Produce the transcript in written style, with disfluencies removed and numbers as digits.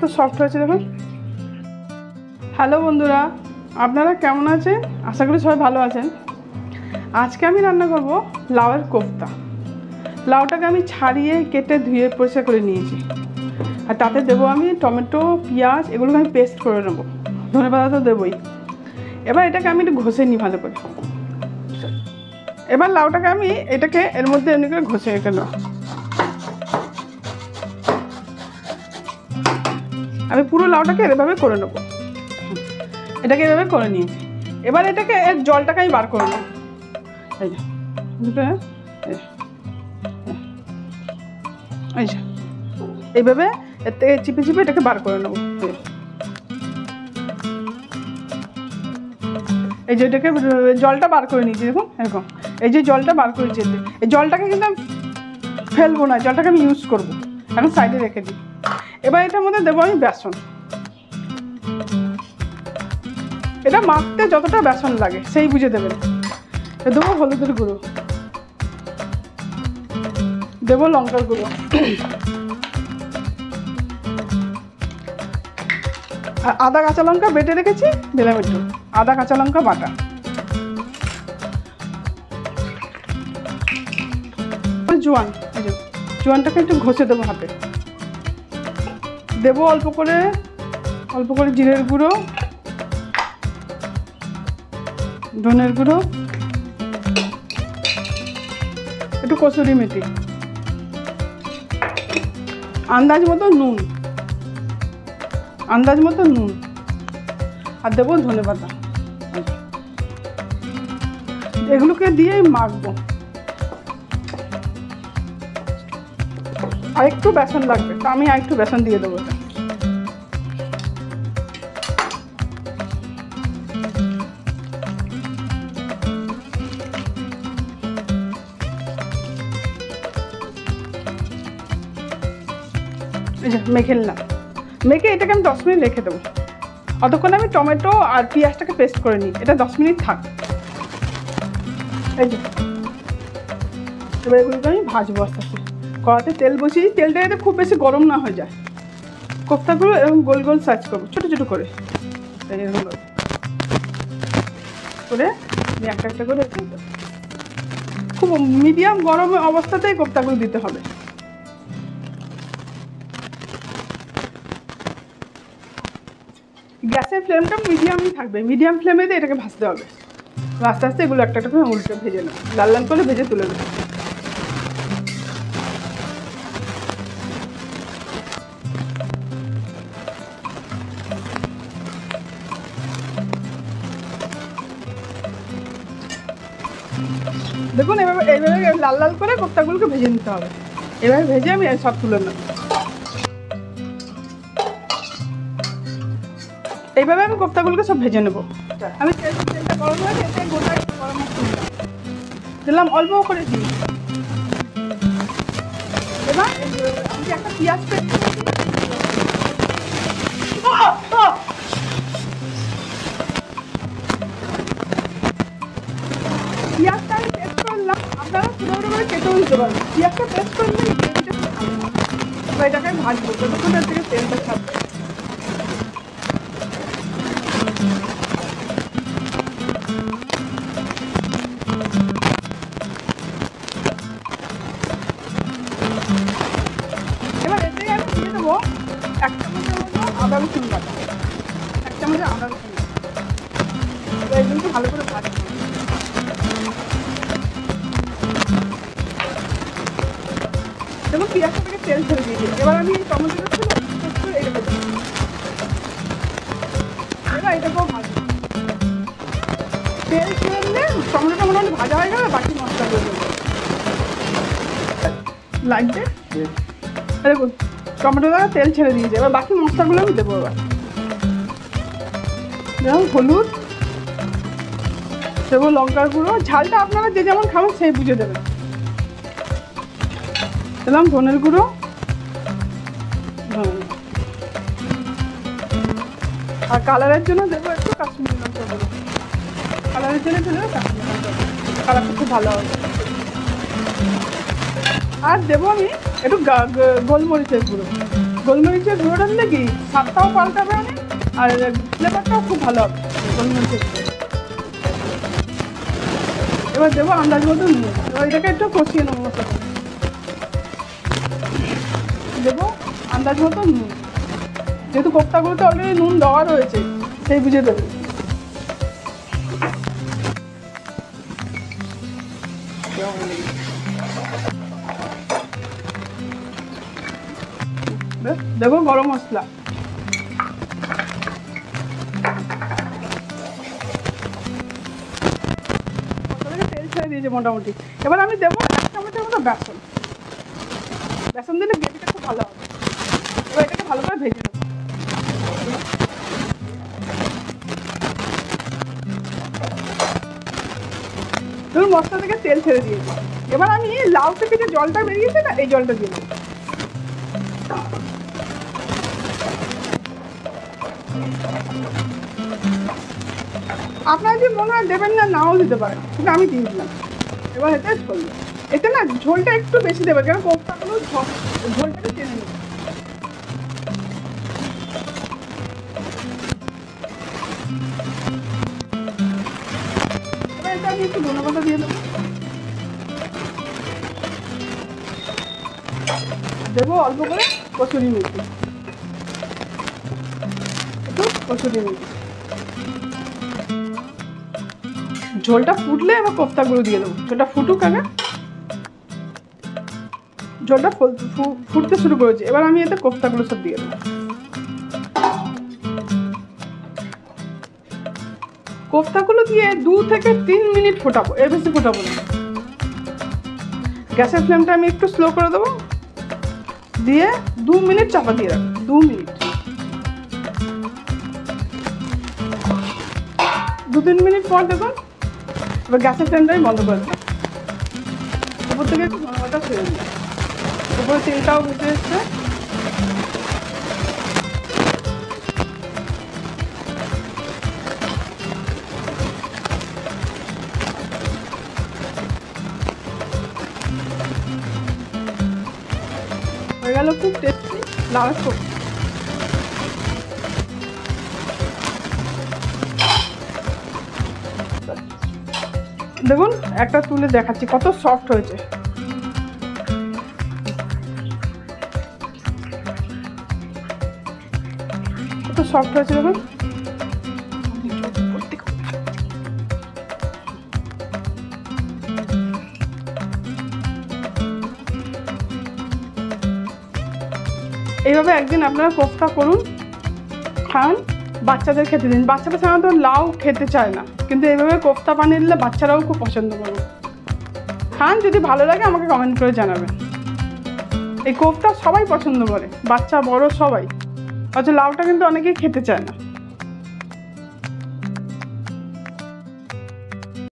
কত সফট হয়েছে দেখুন। হ্যালো বন্ধুরা, আপনারা কেমন আছেন? আশা করি সবাই ভালো আছেন। আজকে আমি রান্না করব লাউয়ের কোফতা। লাউটাকে আমি ছাড়িয়ে কেটে ধুয়ে পরিষ্কার করে নিয়েছি, আর তাতে দেবো আমি টমেটো, পেঁয়াজ, এগুলোকে আমি পেস্ট করে নেবো। ধনেপাতা তো দেবই। এবার এটাকে আমি একটু ঘষে নিই ভালো করে। এবার লাউটাকে আমি এটাকে এর মধ্যে এমনি করে ঘষে রেখে নেব। আমি পুরো লাউটাকে এভাবে করে নেব। এটাকে এভাবে করে নিয়েছি। এবার এটাকে এর জলটাকে আমি বার করে নেব। এই যে এই যে এইভাবে এর থেকে চিপে চিপে এটাকে বার করে নেব। এই যে এটাকে জলটা বার করে নিয়েছি দেখুন, এরকম এই যে জলটা বার করেছি। এই জলটাকে কিন্তু আমি ফেলবো না, জলটাকে আমি ইউজ করবো। এখন সাইডে রেখে দিই। এবার এটার মধ্যে দেবো আমি বেসন। এটা মাখতে যতটা বেসন লাগে সেই বুঝে দেবেন। দেবো হলুদের গুঁড়ো, দেবো লঙ্কার গুঁড়ো, আর আদা কাঁচা লঙ্কা বেটে রেখেছি দিলাম একটু, আদা কাঁচা লঙ্কা বাটা। জোয়ান, এই যে জোয়ানটাকে একটু ঘষে দেবো হাতে। দেবো অল্প করে জিরের গুঁড়ো, ধনের গুঁড়ো, একটু কসুরি মেথি, আন্দাজ মতো নুন, আর দেবো ধনেপাতা। এগুলোকে দিয়ে মাখবো। আর একটু বেসন লাগবে, তা আমি আর একটু বেসন দিয়ে দেবো। এই যে মেখে নিলাম। মেখে এটাকে আমি 10 মিনিট রেখে দেবো। অতক্ষণ আমি টমেটো আর পেঁয়াজটাকে পেস্ট করে নিই। এটা 10 মিনিট থাক। এই যে এবার এগুলোকে আমি ভাজবো আস্তে আস্তে। কড়াতে তেল বসিয়ে, তেলটা যাতে খুব বেশি গরম না হয়ে যায়। কোফতাগুলো এরকম গোল গোল সাইজ করবো, ছোটো ছোটো করে। এরকম করে একটা একটা করে খুব মিডিয়াম গরম অবস্থাতেই কোফতাগুলো দিতে হবে। গ্যাসের ফ্লেমটা মিডিয়ামই থাকবে। মিডিয়াম ফ্লেমে দিয়ে এটাকে ভাজতে হবে। আস্তে আস্তে এগুলো একটা একটা করে উল্টে ভেজে নেব, লাল লাল করে ভেজে তুলে নেব। দেখুন এইভাবে লাল লাল করে কোফতাগুলোকে ভেজে নিতে হবে। এভাবে ভেজে আমি সব তুলে নেব। এইভাবে আমি কোফতাগুলোকে সব ভেজে নেব। আমি তেলটা গরম হয়ে গেছে, গোটায় গরম মশলা দিলাম, অল্প করে দিই। এবার আমি একটা পেঁয়াজ পেঁয়াজটা আমি পেস্ট করলাম। আপনারা ছোটো ছোটো করে কেটেও দিতে পারবেন। পেঁয়াজটা পেস্ট করলে এটাকে ভাজবো যতক্ষণ এর থেকে তেলটা ছাড়বে। এবার এতে আমি দিয়ে দেবো 1 চামচের মতো আদা রসুন বাটা। 1 চামচের আদা রসুন বাটা। এবার এগুলোকে ভালো করে ভাজবো। দেখুন পেঁয়াজটা থেকে তেল ছেড়ে দিয়েছি। এবার আমি টমেটোটা ছিল এই রেখে দেবো। এবার এটাকেও ভাজবো। তেল ছেড়ে দিলে টমেটোটা মোটামুটি ভাজা হয়ে গেলে বাকি মশলাগুলো দেবো। লাগবে দেখুন টমেটোটা তেল ছেড়ে দিয়েছে। এবার বাকি মশলাগুলো আমি দেবো। এবার যেমন হলুদ দেবো, লঙ্কার গুঁড়ো, ঝালটা আপনারা যে যেমন খাবেন সেই বুঝে দেবেন। দিলাম ধনের গুঁড়ো, আর কালারের জন্য দেবো একটু কাশ্মীরি লঙ্কা গুঁড়ো। কালারের জন্য দেবো কাশ্মীরি লঙ্কা গুঁড়ো, কালারটা খুব ভালো হবে। আর দেবো আমি একটু গোলমরিচের গুঁড়ো। গোলমরিচের গুঁড়োটা দিলে কি স্বাদটাও পাল্টাবে অনেক, আর ফ্লেভারটাও খুব ভালো হবে গোলমরিচের। এবার দেবো আন্দাজ মতো নুন। এবার এটাকে একটু কষিয়ে নেবো মশলা, দেবো আন্দাজ মতো নুন, যেহেতু কোফতাগুলোতে অলরেডি নুন দেওয়া রয়েছে সেই বুঝে দেবো। দেবো গরম মশলা, তেল ছেড়ে দিয়েছে মোটামুটি। এবার আমি দেবো 1 চামচের মতো বেসন। বেসন দিলে গ্রেভিটা খুব ভালো হবে। এবার এটাকে ভালো করে ভেজে নেবো। ধরুন মশলা থেকে তেল ছেড়ে দিয়েছি। এবার আমি লাউ থেকে যে জলটা বেরিয়েছে না, এই জলটা দিয়ে দেবো। আপনারা যদি মনে হয় দেবেন না, নাও দিতে পারেন, কিন্তু আমি দিয়ে দিলাম। এবার এতে ঝোল, এতে না ঝোলটা একটু বেশি দেবে, কারণ কোফতাগুলো ঝোলটাকে টেনে নেবে। এবার এটা আমি একটু ধনেপাতা দিয়ে দেবো। দেবো অল্প করে কসুরি মেথি, একটু কসুরি মেথি। ঝোলটা ফুটলে এবার কোফতাগুলো দিয়ে দেবো। ঝোলটা ফুটুক আগে। ঝোলটা ফুটতে শুরু করেছে, এবার আমি এতে কোফতাগুলো সব দিয়ে দেবো। কোফতাগুলো দিয়ে 2 থেকে 3 মিনিট ফোটাবো, এর বেশি ফোটাবো না। গ্যাসের ফ্লেমটা আমি একটু স্লো করে দেবো, দিয়ে 2 মিনিট চাপা দিয়ে রাখবো। 2 মিনিট, 2-3 মিনিট পর দেখুন এবার গ্যাসের ফ্লেমটা আমি বন্ধ করে দেবো। উপর থেকে একটু ধনেপাতা ছেড়ে দিই, উপরে তেলটাও ভেসে এসছে। হয়ে গেল খুব টেস্টি লাউ কোফতা। দেখুন একটা তুলে দেখাচ্ছি কত সফট হয়েছে। কত সফট হয়েছে দেখুন। এইভাবে একদিন আপনারা কোফতা করুন, খান, বাচ্চাদের খেতে দিন। বাচ্চারা সাধারণত লাউ খেতে চায় না, কিন্তু এইভাবে কোফতা বানিয়ে দিলে বাচ্চারাও খুব পছন্দ করবে। খান, যদি ভালো লাগে আমাকে কমেন্ট করে জানাবেন। এই কোফতা সবাই পছন্দ করে, বাচ্চা বড় সবাই। অথচ লাউটা কিন্তু অনেকেই খেতে চায় না।